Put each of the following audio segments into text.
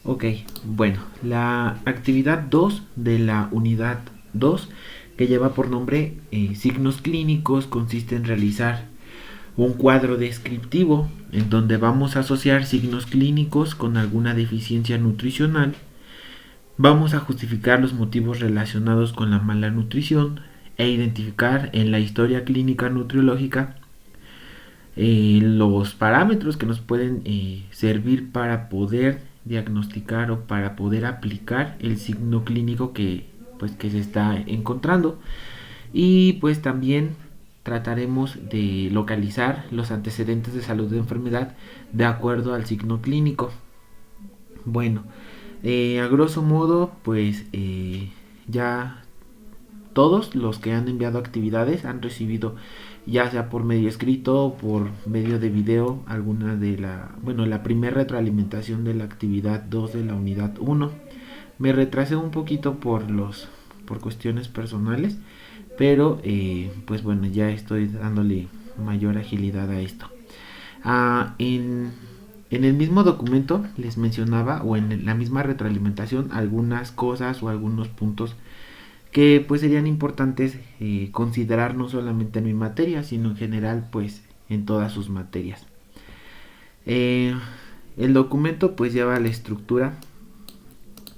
Ok, bueno, la actividad 2 de la unidad 2, que lleva por nombre signos clínicos, consiste en realizar un cuadro descriptivo en donde vamos a asociar signos clínicos con alguna deficiencia nutricional. Vamos a justificar los motivos relacionados con la mala nutrición e identificar en la historia clínica nutriológica los parámetros que nos pueden servir para poder diagnosticar o para poder aplicar el signo clínico que se está encontrando. Y pues también trataremos de localizar los antecedentes de salud de enfermedad de acuerdo al signo clínico. Bueno, a grosso modo, pues ya todos los que han enviado actividades han recibido, ya sea por medio escrito o por medio de video, alguna de la primera retroalimentación de la actividad 2 de la unidad 1. Me retrasé un poquito por cuestiones personales, pero pues bueno, ya estoy dándole mayor agilidad a esto. En el mismo documento les mencionaba, o en la misma retroalimentación, algunas cosas o algunos puntos que pues serían importantes considerar no solamente en mi materia, sino en general pues en todas sus materias. Eh, el documento pues lleva la estructura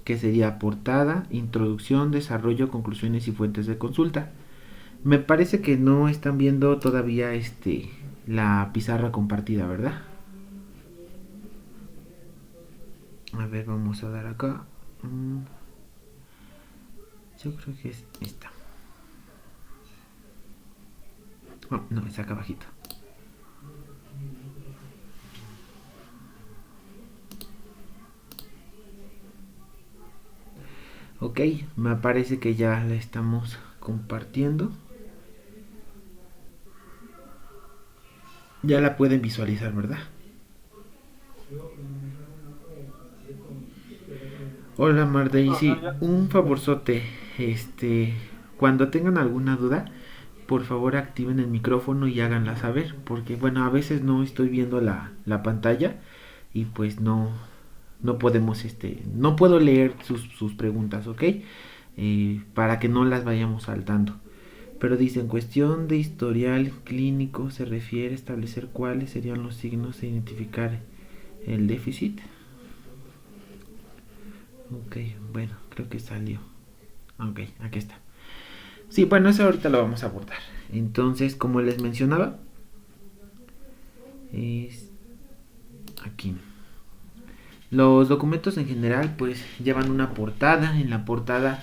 que sería portada, introducción, desarrollo, conclusiones y fuentes de consulta. Me parece que no están viendo todavía la pizarra compartida, ¿verdad? A ver, vamos a dar acá. Yo creo que es esta. Oh, no, es acá abajito. Ok, me parece que ya la estamos compartiendo. Ya la pueden visualizar, ¿verdad? Hola Mardaisy, un favorzote, cuando tengan alguna duda, por favor activen el micrófono y háganla saber, porque bueno, a veces no estoy viendo la pantalla y pues no podemos, no puedo leer sus preguntas, ¿ok? Para que no las vayamos saltando. Pero dice, en cuestión de historial clínico se refiere a establecer cuáles serían los signos e identificar el déficit. Ok, bueno, creo que salió. Ok, aquí está. Sí, bueno, eso ahorita lo vamos a abordar. Entonces, como les mencionaba, es aquí. Los documentos en general pues llevan una portada. En la portada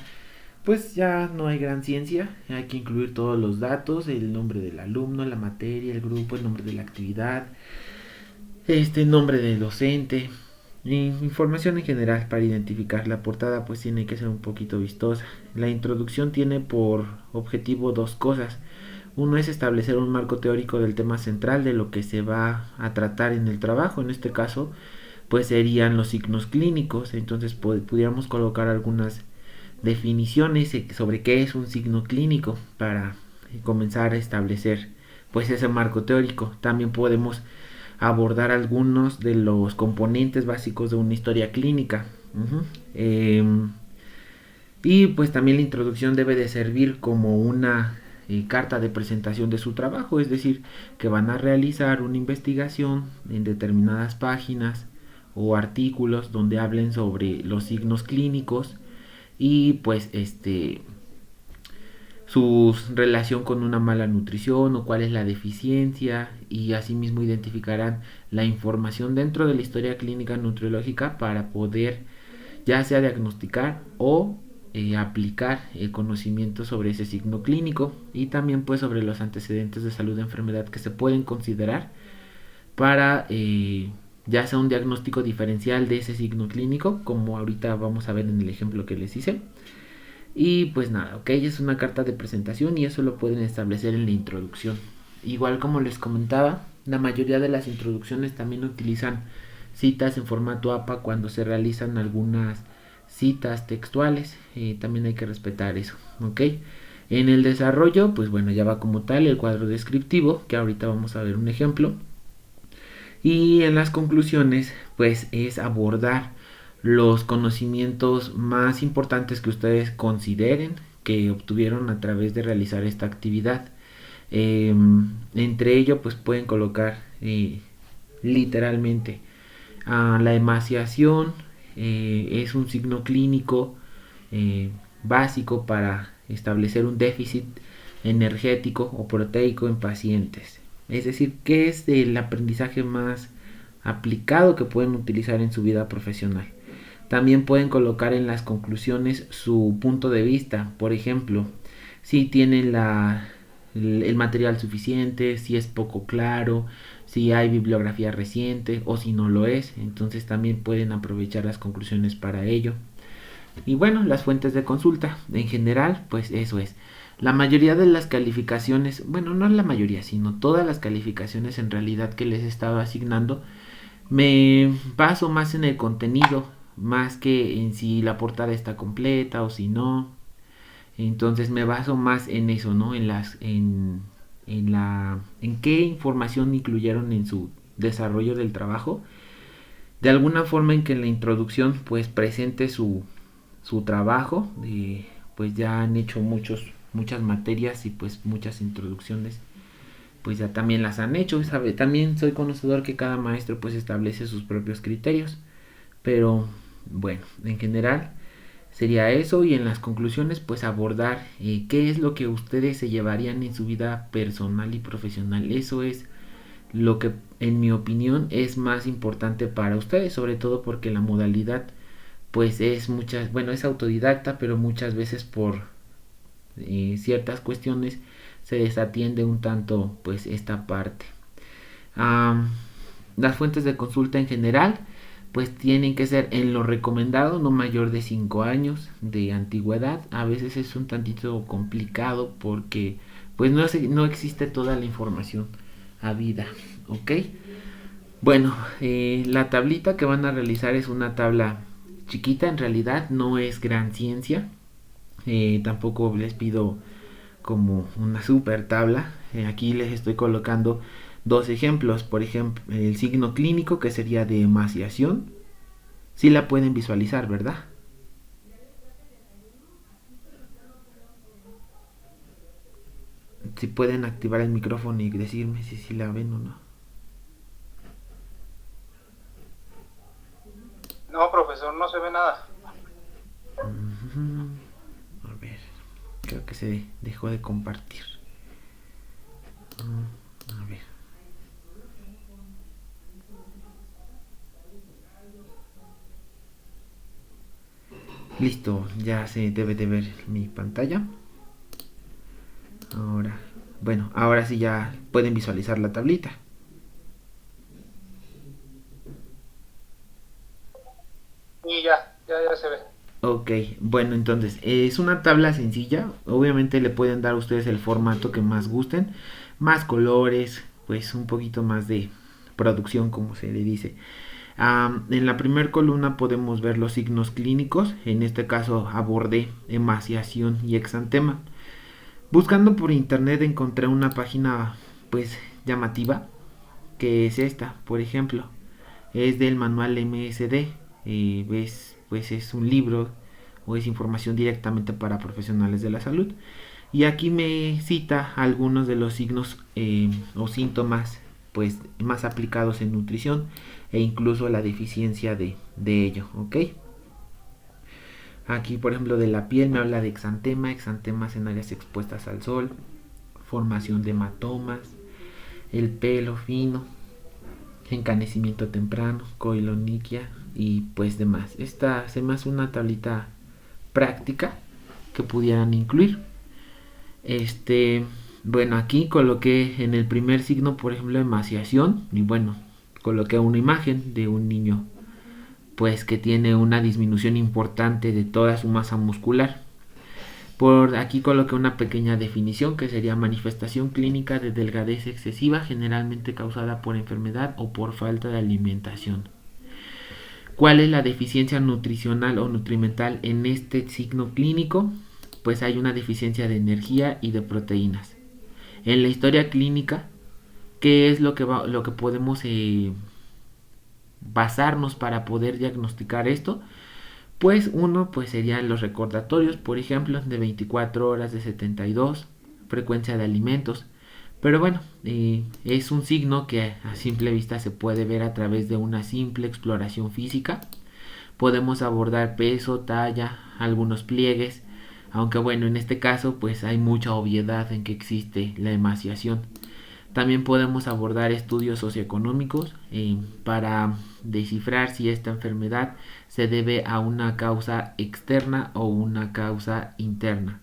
pues ya no hay gran ciencia. Hay que incluir todos los datos, el nombre del alumno, la materia, el grupo, el nombre de la actividad, nombre del docente, información en general para identificar. La portada pues tiene que ser un poquito vistosa. La introducción tiene por objetivo dos cosas. Uno es establecer un marco teórico del tema central de lo que se va a tratar en el trabajo. En este caso pues serían los signos clínicos. Entonces pudiéramos colocar algunas definiciones sobre qué es un signo clínico para comenzar a establecer pues ese marco teórico. También podemos abordar algunos de los componentes básicos de una historia clínica. Y pues también la introducción debe de servir como una carta de presentación de su trabajo, es decir, que van a realizar una investigación en determinadas páginas o artículos donde hablen sobre los signos clínicos y pues su relación con una mala nutrición o cuál es la deficiencia, y asimismo identificarán la información dentro de la historia clínica nutriológica para poder ya sea diagnosticar o aplicar el conocimiento sobre ese signo clínico, y también pues sobre los antecedentes de salud de enfermedad que se pueden considerar para ya sea un diagnóstico diferencial de ese signo clínico, como ahorita vamos a ver en el ejemplo que les hice. Y pues nada, ok, es una carta de presentación y eso lo pueden establecer en la introducción. Igual como les comentaba, la mayoría de las introducciones también utilizan citas en formato APA cuando se realizan algunas citas textuales. También hay que respetar eso, ok. En el desarrollo, pues bueno, ya va como tal el cuadro descriptivo, que ahorita vamos a ver un ejemplo. Y en las conclusiones, pues es abordar los conocimientos más importantes que ustedes consideren que obtuvieron a través de realizar esta actividad. Eh, Entre ello pues pueden colocar literalmente la emaciación. Es un signo clínico eh, básico para establecer un déficit energético o proteico en pacientes. Es decir, ¿qué es el aprendizaje más aplicado que pueden utilizar en su vida profesional? También pueden colocar en las conclusiones su punto de vista. Por ejemplo, si tienen el material suficiente, si es poco claro, si hay bibliografía reciente o si no lo es. Entonces también pueden aprovechar las conclusiones para ello. Y bueno, las fuentes de consulta. En general, pues eso es. La mayoría de las calificaciones, bueno, no la mayoría, sino todas las calificaciones en realidad que les he estado asignando, me baso más en el contenido, más que en si la portada está completa o si no. Entonces me baso más en eso, ¿no? En qué información incluyeron en su desarrollo del trabajo. De alguna forma en que en la introducción pues presente su trabajo. Pues ya han hecho muchas materias y pues muchas introducciones pues ya también las han hecho, ¿sabe? También soy conocedor que cada maestro pues establece sus propios criterios, pero bueno, en general sería eso, y en las conclusiones pues abordar qué es lo que ustedes se llevarían en su vida personal y profesional. Eso es lo que en mi opinión es más importante para ustedes, sobre todo porque la modalidad pues es autodidacta, pero muchas veces por ciertas cuestiones se desatiende un tanto pues esta parte. Um, las fuentes de consulta en general pues tienen que ser en lo recomendado, no mayor de 5 años de antigüedad. A veces es un tantito complicado porque pues no existe toda la información habida, ¿ok? Bueno, la tablita que van a realizar es una tabla chiquita, en realidad no es gran ciencia. Tampoco les pido como una super tabla. Aquí les estoy colocando dos ejemplos. Por ejemplo, el signo clínico, que sería de emaciación. Sí la pueden visualizar, ¿verdad? Si pueden activar el micrófono y decirme si sí la ven o no. No, profesor, no se ve nada. A ver, creo que se dejó de compartir. A ver. Listo, ya se debe de ver mi pantalla. Ahora sí ya pueden visualizar la tablita. Y ya se ve. Ok, bueno, entonces es una tabla sencilla. Obviamente le pueden dar a ustedes el formato que más gusten, más colores, pues un poquito más de producción, como se le dice. En la primera columna podemos ver los signos clínicos. En este caso abordé emaciación y exantema. Buscando por internet encontré una página pues llamativa, que es esta, por ejemplo. Es del manual MSD. Pues es un libro o es información directamente para profesionales de la salud. Y aquí me cita algunos de los signos o síntomas pues más aplicados en nutrición e incluso la deficiencia de ello, ¿ok? Aquí, por ejemplo, de la piel me habla de exantema, exantemas en áreas expuestas al sol, formación de hematomas, el pelo fino, encanecimiento temprano, coiloniquia y pues demás. Esta se me hace una tablita práctica que pudieran incluir. Bueno, aquí coloqué en el primer signo, por ejemplo, emaciación, y bueno, coloqué una imagen de un niño pues que tiene una disminución importante de toda su masa muscular. Por aquí coloqué una pequeña definición que sería manifestación clínica de delgadez excesiva, generalmente causada por enfermedad o por falta de alimentación. ¿Cuál es la deficiencia nutricional o nutrimental en este signo clínico? Pues hay una deficiencia de energía y de proteínas. En la historia clínica, ¿qué es lo que podemos basarnos para poder diagnosticar esto, pues uno pues serían los recordatorios, por ejemplo, de 24 horas, de 72, frecuencia de alimentos. Pero bueno, es un signo que a simple vista se puede ver a través de una simple exploración física. Podemos abordar peso, talla, algunos pliegues, aunque bueno, en este caso pues hay mucha obviedad en que existe la emaciación. También podemos abordar estudios socioeconómicos para descifrar si esta enfermedad se debe a una causa externa o una causa interna.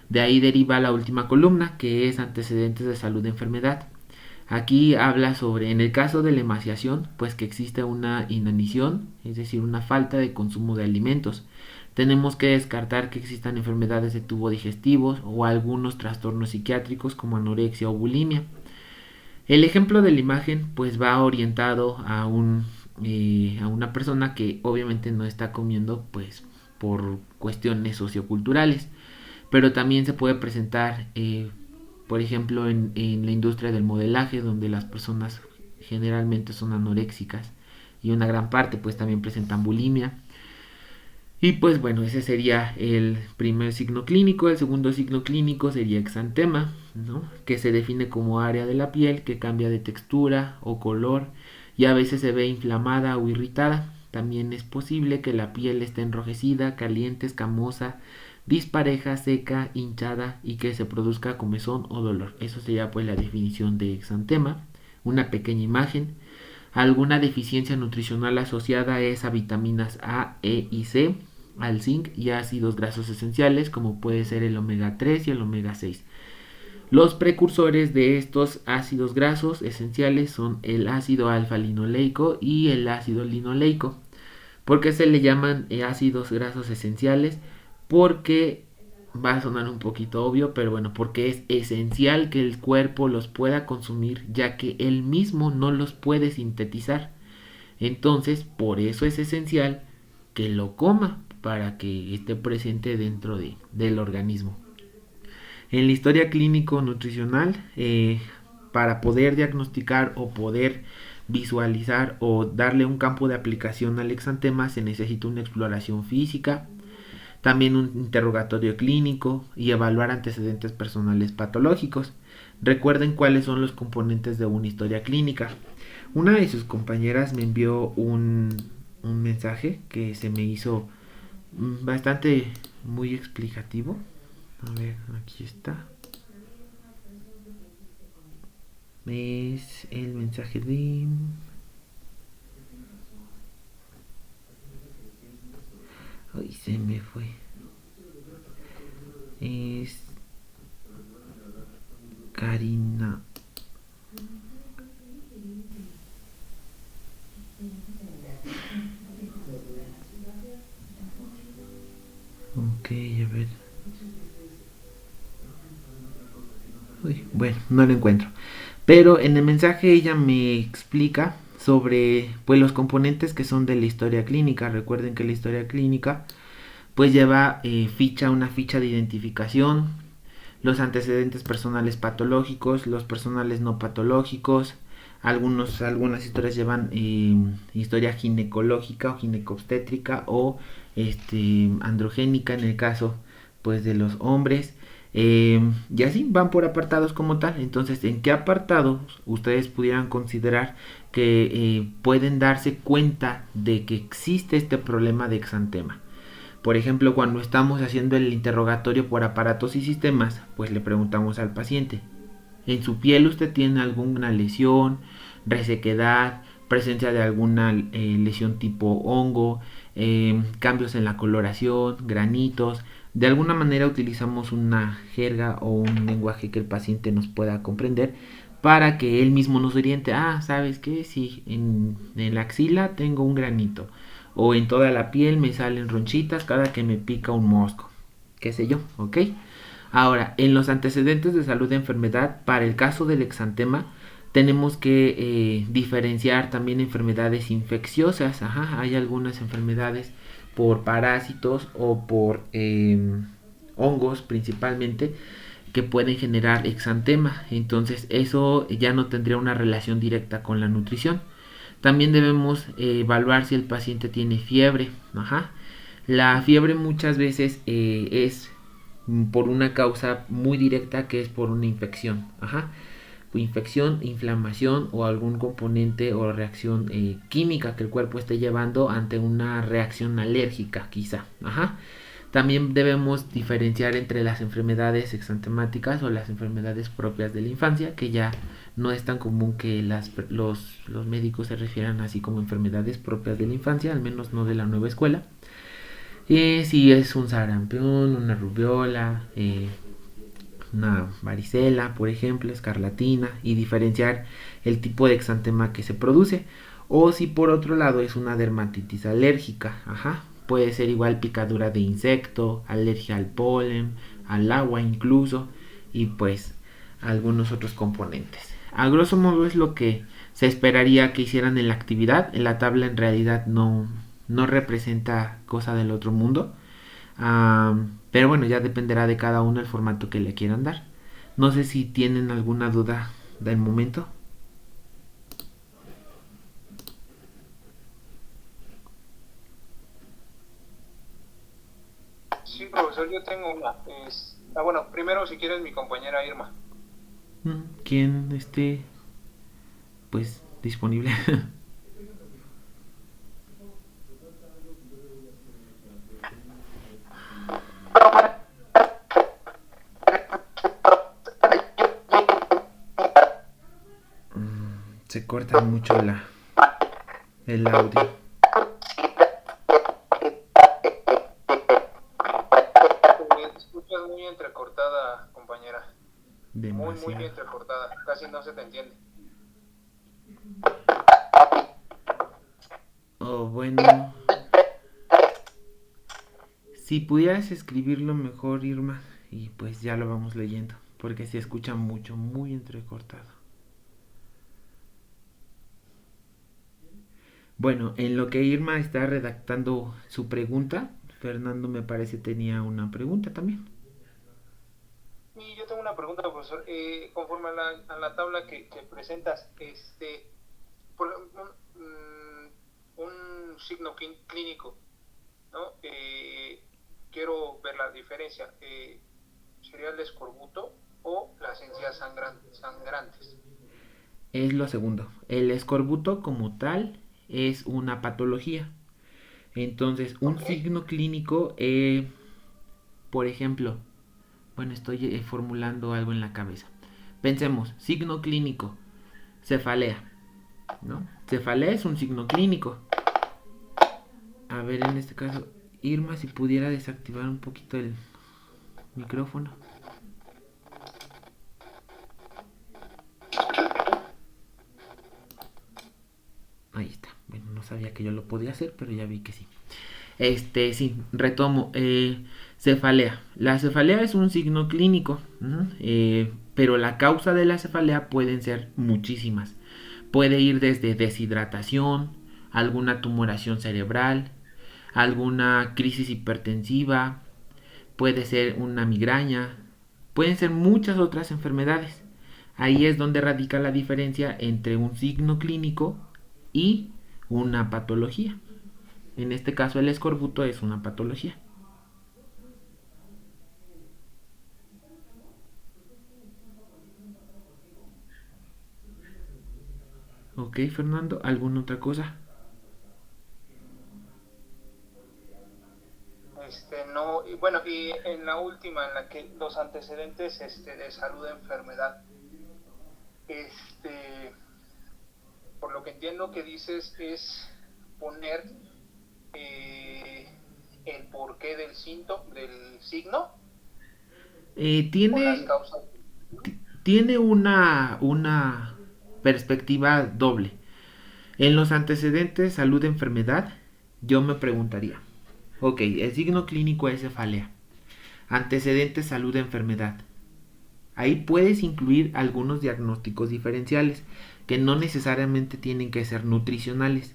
De ahí deriva la última columna, que es antecedentes de salud de enfermedad. Aquí habla sobre, en el caso de la emaciación, pues que existe una inanición, es decir, una falta de consumo de alimentos. Tenemos que descartar que existan enfermedades de tubo digestivos o algunos trastornos psiquiátricos como anorexia o bulimia. El ejemplo de la imagen pues va orientado a una persona que obviamente no está comiendo pues por cuestiones socioculturales, pero también se puede presentar por ejemplo en la industria del modelaje, donde las personas generalmente son anoréxicas y una gran parte pues también presentan bulimia. Y pues bueno, ese sería el primer signo clínico. El segundo signo clínico sería exantema, ¿no? Que se define como área de la piel que cambia de textura o color y a veces se ve inflamada o irritada. También es posible que la piel esté enrojecida, caliente, escamosa, dispareja, seca, hinchada y que se produzca comezón o dolor. Eso sería pues la definición de exantema. Una pequeña imagen. Alguna deficiencia nutricional asociada es a vitaminas A, E y C, al zinc y ácidos grasos esenciales como puede ser el omega 3 y el omega 6. Los precursores de estos ácidos grasos esenciales son el ácido alfa-linoleico y el ácido linoleico. ¿Por qué se le llaman ácidos grasos esenciales? Porque va a sonar un poquito obvio, pero bueno, porque es esencial que el cuerpo los pueda consumir, ya que él mismo no los puede sintetizar. Entonces, por eso es esencial que lo coma para que esté presente dentro del organismo. En la historia clínico-nutricional, para poder diagnosticar o poder visualizar o darle un campo de aplicación al exantema, se necesita una exploración física, también un interrogatorio clínico y evaluar antecedentes personales patológicos. Recuerden cuáles son los componentes de una historia clínica. Una de sus compañeras me envió un mensaje que se me hizo bastante muy explicativo. A ver, aquí está. Es el mensaje de... Ay, se me fue. Es Karina. Ok, a ver. Uy, bueno, no lo encuentro. Pero en el mensaje ella me explica sobre pues los componentes que son de la historia clínica. Recuerden que la historia clínica pues lleva una ficha de identificación, los antecedentes personales patológicos, los personales no patológicos, algunas historias llevan historia ginecológica o ginecobstétrica o androgénica en el caso pues de los hombres. Y así van por apartados como tal. Entonces, ¿en qué apartados ustedes pudieran considerar que pueden darse cuenta de que existe este problema de exantema? Por ejemplo, cuando estamos haciendo el interrogatorio por aparatos y sistemas, pues le preguntamos al paciente, ¿en su piel usted tiene alguna lesión, resequedad, presencia de alguna lesión tipo hongo, cambios en la coloración, granitos? De alguna manera utilizamos una jerga o un lenguaje que el paciente nos pueda comprender para que él mismo nos oriente. Ah, ¿sabes qué? Sí, en la axila tengo un granito. O en toda la piel me salen ronchitas cada que me pica un mosco. Qué sé yo, ¿ok? Ahora, en los antecedentes de salud de enfermedad, para el caso del exantema, tenemos que diferenciar también enfermedades infecciosas. Ajá, hay algunas enfermedades por parásitos o por hongos principalmente que pueden generar exantema. Entonces eso ya no tendría una relación directa con la nutrición. También debemos evaluar si el paciente tiene fiebre. Ajá. La fiebre muchas veces es por una causa muy directa, que es por una infección. Ajá. Infección, inflamación o algún componente o reacción química que el cuerpo esté llevando ante una reacción alérgica, quizá. Ajá. También debemos diferenciar entre las enfermedades exantemáticas o las enfermedades propias de la infancia, que ya no es tan común que los médicos se refieran así como enfermedades propias de la infancia, al menos no de la nueva escuela. Si es un sarampión, una rubiola, una varicela, por ejemplo, escarlatina, y diferenciar el tipo de exantema que se produce. O si por otro lado es una dermatitis alérgica, ajá, puede ser igual picadura de insecto, alergia al polen, al agua incluso, y pues algunos otros componentes. A grosso modo es lo que se esperaría que hicieran en la actividad. En la tabla en realidad no representa cosa del otro mundo. Pero bueno, ya dependerá de cada uno el formato que le quieran dar. No sé si tienen alguna duda del momento. Sí, profesor, yo tengo una. Bueno, primero si quieres mi compañera Irma. ¿Quién esté pues disponible? Se corta mucho el audio. Te escuchas muy entrecortada, compañera. Muy Demasiado. entrecortada. Casi no se te entiende. Oh, bueno. Si pudieras escribirlo mejor, Irma, y pues ya lo vamos leyendo, porque se escucha mucho, muy entrecortado. Bueno, en lo que Irma está redactando su pregunta, Fernando me parece tenía una pregunta también. Y yo tengo una pregunta, profesor. Conforme a la tabla que presentas, por, un signo clínico, ¿no? Quiero ver la diferencia. ¿Sería el escorbuto o las encías sangrantes? Es lo segundo. El escorbuto como tal es una patología. Entonces, un Ok. signo clínico, por ejemplo, bueno, estoy formulando algo en la cabeza. Pensemos, signo clínico, cefalea, ¿no? Cefalea es un signo clínico. A ver, en este caso, Irma, si pudiera desactivar un poquito el micrófono. Ahí está. Bueno, no sabía que yo lo podía hacer, pero ya vi que sí. Sí, retomo. Cefalea. La cefalea es un signo clínico, pero la causa de la cefalea pueden ser muchísimas. Puede ir desde deshidratación, alguna tumoración cerebral, alguna crisis hipertensiva, puede ser una migraña, pueden ser muchas otras enfermedades. Ahí es donde radica la diferencia entre un signo clínico y una patología. En este caso el escorbuto es una patología. Ok, Fernando, ¿alguna otra cosa? No, y bueno, y en la última, en la que los antecedentes de salud de enfermedad, este, por lo que entiendo que dices es poner el porqué del signo o las Tiene, causas. tiene una perspectiva doble. En los antecedentes salud-enfermedad, yo me preguntaría, ok, el signo clínico es cefalea. Antecedentes salud-enfermedad. Ahí puedes incluir algunos diagnósticos diferenciales que no necesariamente tienen que ser nutricionales.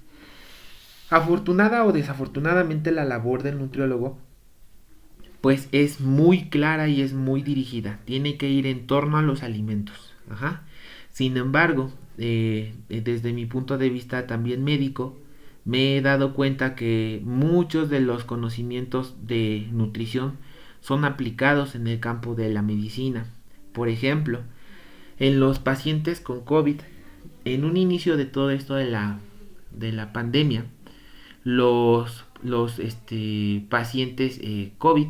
Afortunada o desafortunadamente la labor del nutriólogo pues es muy clara y es muy dirigida. Tiene que ir en torno a los alimentos. Ajá. Sin embargo, desde mi punto de vista también médico, me he dado cuenta que muchos de los conocimientos de nutrición son aplicados en el campo de la medicina. Por ejemplo, en los pacientes con COVID, en un inicio de todo esto de la pandemia, los pacientes COVID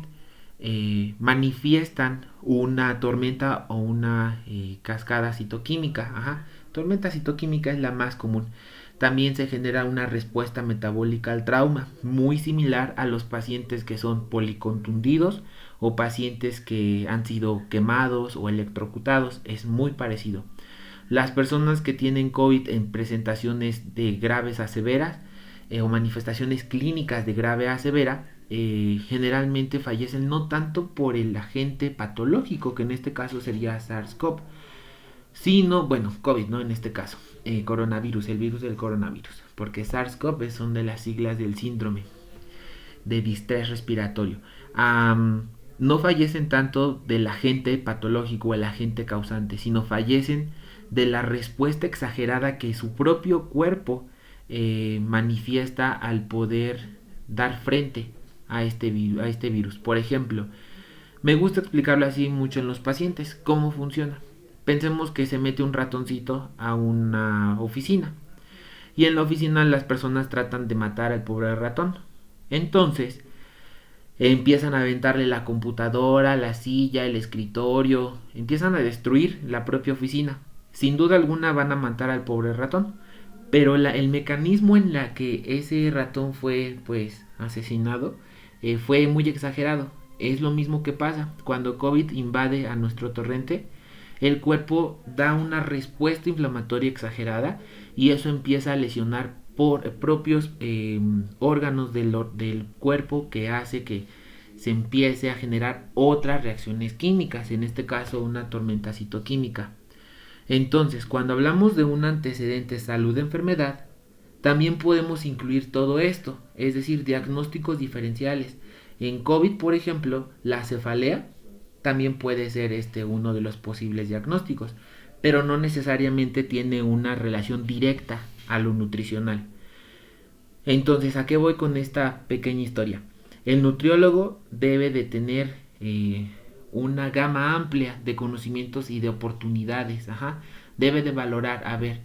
manifiestan una tormenta o una cascada citoquímica. Ajá. Tormenta citoquímica es la más común. También se genera una respuesta metabólica al trauma, muy similar a los pacientes que son policontundidos o pacientes que han sido quemados o electrocutados. Es muy parecido. Las personas que tienen COVID en presentaciones de graves a severas o manifestaciones clínicas de grave a severa, generalmente fallecen no tanto por el agente patológico, que en este caso sería SARS-CoV, sino, bueno, COVID, ¿no? En este caso, coronavirus, el virus del coronavirus, porque SARS-CoV son de las siglas del síndrome de distrés respiratorio. No fallecen tanto del agente patológico o el agente causante, sino fallecen de la respuesta exagerada que su propio cuerpo manifiesta al poder dar frente a a este virus. Por ejemplo, me gusta explicarlo así mucho en los pacientes, cómo funciona. Pensemos que se mete un ratoncito a una oficina y en la oficina las personas tratan de matar al pobre ratón. Entonces, empiezan a aventarle la computadora, la silla, el escritorio, empiezan a destruir la propia oficina. Sin duda alguna van a matar al pobre ratón, pero el mecanismo en la que ese ratón fue pues asesinado fue muy exagerado. Es lo mismo que pasa cuando COVID invade a nuestro torrente. El cuerpo da una respuesta inflamatoria exagerada y eso empieza a lesionar por propios órganos del cuerpo, que hace que se empiece a generar otras reacciones químicas, en este caso una tormenta citoquímica. Entonces, cuando hablamos de un antecedente salud-enfermedad, también podemos incluir todo esto, es decir, diagnósticos diferenciales. En COVID, por ejemplo, la cefalea también puede ser uno de los posibles diagnósticos, pero no necesariamente tiene una relación directa a lo nutricional. Entonces, ¿a qué voy con esta pequeña historia? El nutriólogo debe de tener una gama amplia de conocimientos y de oportunidades. Ajá. Debe de valorar, a ver,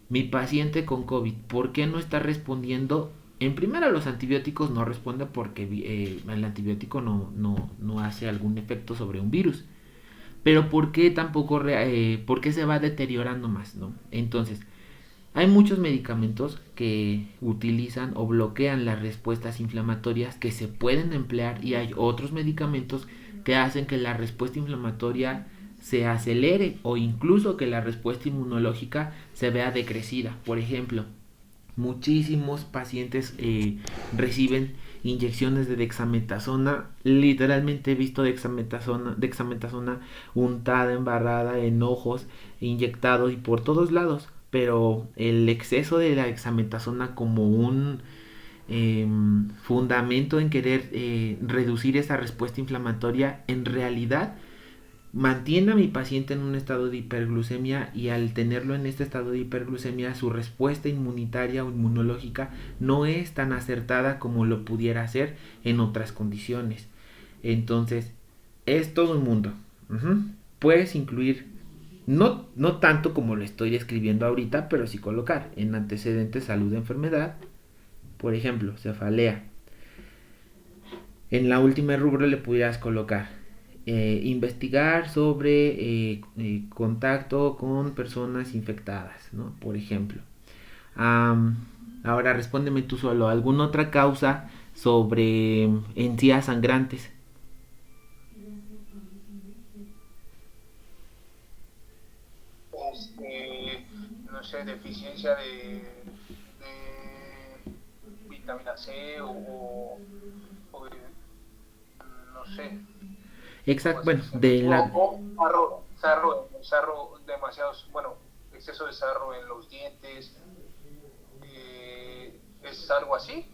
mi paciente con COVID, ¿por qué no está respondiendo? En primera, los antibióticos no responden porque el antibiótico no hace algún efecto sobre un virus. Pero ¿por qué tampoco, por qué se va deteriorando más, ¿no? Entonces, hay muchos medicamentos que utilizan o bloquean las respuestas inflamatorias que se pueden emplear, y hay otros medicamentos que hacen que la respuesta inflamatoria se acelere o incluso que la respuesta inmunológica se vea decrecida. Por ejemplo, muchísimos pacientes reciben inyecciones de dexametasona. Literalmente he visto dexametasona untada, embarrada en ojos, inyectado y por todos lados. Pero el exceso de la dexametasona como un fundamento en querer reducir esa respuesta inflamatoria, en realidad mantiene a mi paciente en un estado de hiperglucemia, y al tenerlo en este estado de hiperglucemia, su respuesta inmunitaria o inmunológica no es tan acertada como lo pudiera ser en otras condiciones. Entonces, es todo un mundo. Puedes incluir, no tanto como lo estoy escribiendo ahorita, pero sí colocar en antecedentes salud-enfermedad, por ejemplo, cefalea. En la última rubro le pudieras colocar investigar sobre contacto con personas infectadas, ¿no? Por ejemplo. Ahora respóndeme tú solo, ¿alguna otra causa sobre encías sangrantes? No sé, deficiencia de vitamina C o no sé, Exacto, ¿cómo se bueno, dice? de la... Sarro demasiados, bueno, exceso de sarro en los dientes, ¿es algo así?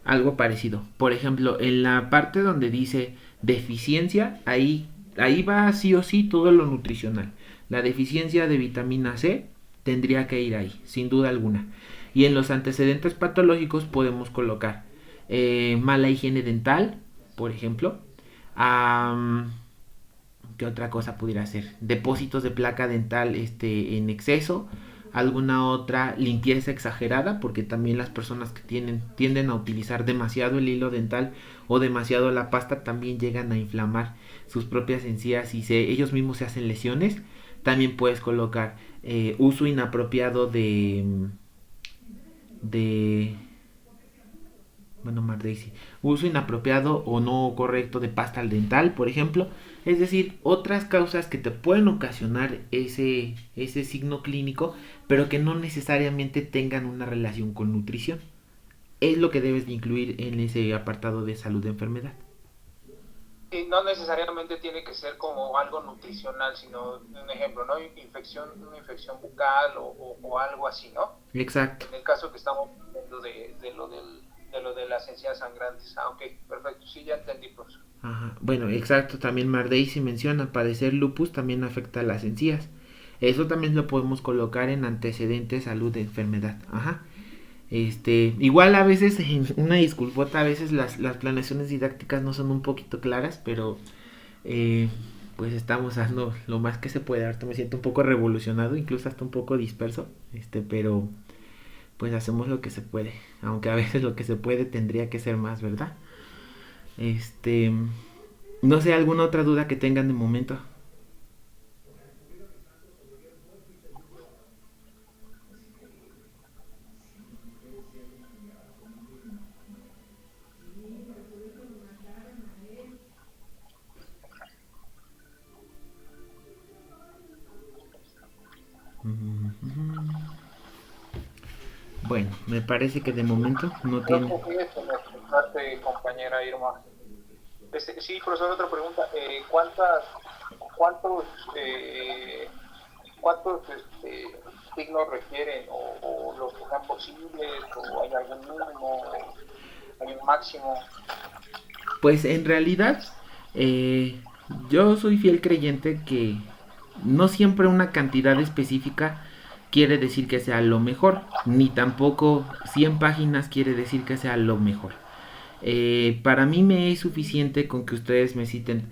Algo parecido. Por ejemplo, en la parte donde dice deficiencia, ahí va sí o sí todo lo nutricional. La deficiencia de vitamina C tendría que ir ahí, sin duda alguna. Y en los antecedentes patológicos podemos colocar mala higiene dental, por ejemplo. Um, ¿Qué otra cosa pudiera ser? Depósitos de placa dental en exceso. Alguna otra limpieza exagerada, porque también las personas que tienden a utilizar demasiado el hilo dental o demasiado la pasta también llegan a inflamar sus propias encías y ellos mismos se hacen lesiones. También puedes colocar uso inapropiado de bueno, Mardaisy, uso inapropiado o no correcto de pasta dental, por ejemplo. Es decir, otras causas que te pueden ocasionar ese signo clínico, pero que no necesariamente tengan una relación con nutrición. Es lo que debes de incluir en ese apartado de salud de enfermedad. Y no necesariamente tiene que ser como algo nutricional, sino un ejemplo, ¿no? Una infección bucal o algo así, ¿no? Exacto. En el caso que estamos viendo de lo de las encías sangrantes. Ah, ok, perfecto, sí, ya entendí, profesor. Ajá. Bueno, exacto, también Mardaisy menciona, padecer lupus también afecta a las encías. Eso también lo podemos colocar en antecedentes salud de enfermedad. Ajá. Igual a veces, una disculpota, a veces las planeaciones didácticas no son un poquito claras, pero eh, pues estamos dando lo más que se puede. Ahorita me siento un poco revolucionado, incluso hasta un poco disperso, pero pues hacemos lo que se puede, aunque a veces lo que se puede tendría que ser más, ¿verdad? Este, no sé, alguna otra duda que tengan de momento. Bueno, me parece que de momento no Creo tiene. que eso me explicaste, compañera Irma. Sí, profesor, otra pregunta. ¿Cuántos, eh, cuántos signos requieren o los que sean posibles o hay algún mínimo, hay un máximo? Pues en realidad, eh, yo soy fiel creyente que no siempre una cantidad específica quiere decir que sea lo mejor, ni tampoco 100 páginas quiere decir que sea lo mejor. Para mí me es suficiente con que ustedes me citen,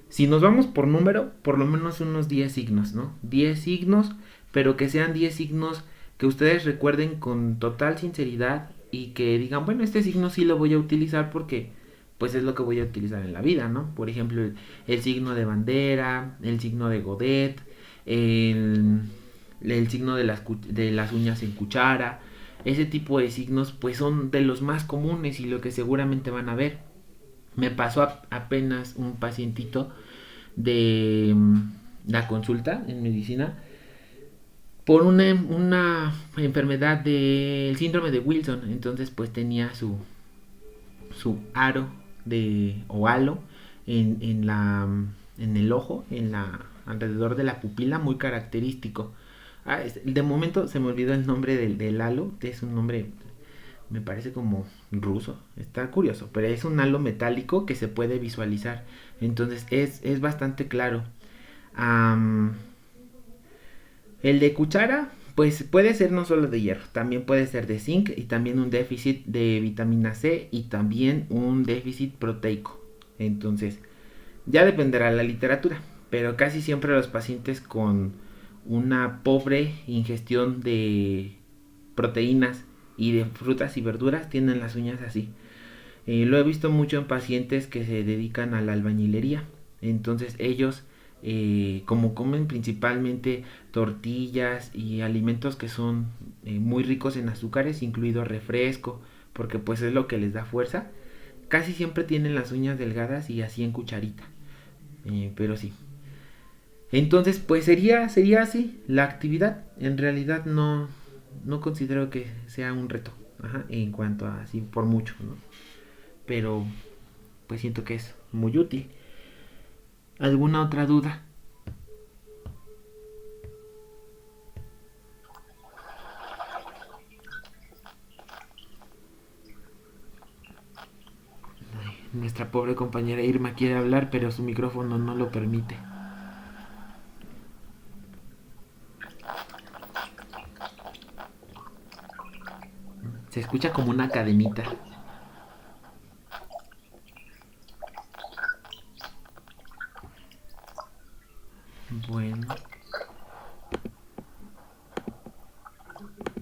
si nos vamos por número, por lo menos unos 10 signos, ¿no? 10 signos, pero que sean 10 signos que ustedes recuerden con total sinceridad y que digan, bueno, este signo sí lo voy a utilizar porque pues es lo que voy a utilizar en la vida, ¿no? Por ejemplo, el signo de bandera, el signo de Godet, el, el signo de las uñas en cuchara, ese tipo de signos pues son de los más comunes y lo que seguramente van a ver. Me pasó apenas un pacientito de la consulta en medicina por una enfermedad del síndrome de Wilson. Entonces pues tenía su aro o halo en el ojo, alrededor de la pupila, muy característico. De momento se me olvidó el nombre del halo, es un nombre, me parece como ruso, está curioso, pero es un halo metálico que se puede visualizar, entonces es bastante claro. Um, el de cuchara, pues puede ser no solo de hierro, también puede ser de zinc y también un déficit de vitamina C y también un déficit proteico. Entonces, ya dependerá de la literatura, pero casi siempre los pacientes con una pobre ingestión de proteínas y de frutas y verduras tienen las uñas así. Lo he visto mucho en pacientes que se dedican a la albañilería. Entonces ellos, como comen principalmente tortillas y alimentos que son muy ricos en azúcares, incluido refresco, porque pues es lo que les da fuerza, casi siempre tienen las uñas delgadas y así en cucharita. Pero sí. Entonces, pues sería así la actividad. En realidad no considero que sea un reto. Ajá, en cuanto a así por mucho, ¿no? Pero pues siento que es muy útil. ¿Alguna otra duda? Ay, nuestra pobre compañera Irma quiere hablar, pero su micrófono no lo permite. Se escucha como una cadenita. Bueno.